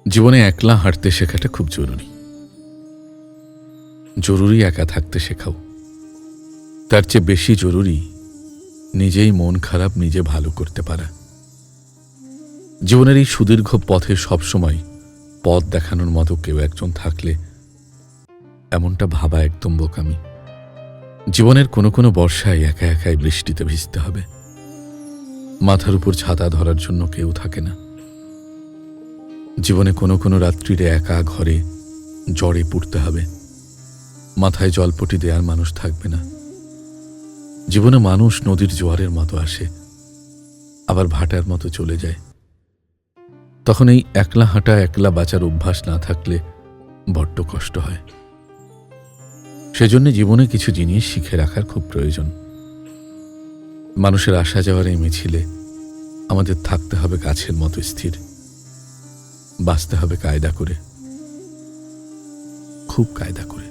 জীবনে একলা হাঁটতে শেখাটা খুব জরুরি। জরুরি একা থাকতে শেখাও। তার চেয়ে বেশি জরুরি নিজেই মন খারাপ নিজে ভালো করতে পারা। জীবনের এই সুদীর্ঘ পথে সবসময় পথ দেখানোর মতো কেউ একজন থাকলে, এমনটা ভাবা একদম বোকামি। জীবনের কোনো কোনো বর্ষায় একা একাই বৃষ্টিতে ভিজতে হবে। মাথার উপর ছাতা ধরার জন্য কেউ থাকে না। জীবনে কোনো কোনো রাত্রিরে একা ঘরে জ্বরে পুড়তে হবে। মাথায় জলপটি দেওয়ার মানুষ থাকবে না। জীবনে মানুষ নদীর জোয়ারের মতো আসে, আবার ভাটার মতো চলে যায়। তখন এই একলা হাঁটা একলা বাঁচার অভ্যাস না থাকলে বড্ড কষ্ট হয়। সেজন্য জীবনে কিছু জিনিস শিখে রাখার খুব প্রয়োজন। মানুষের আসা যাওয়ার এই মিছিলে আমাদের থাকতে হবে গাছের মতো স্থির, বাঁচতে হবে কায়দা করে, খুব কায়দা করে।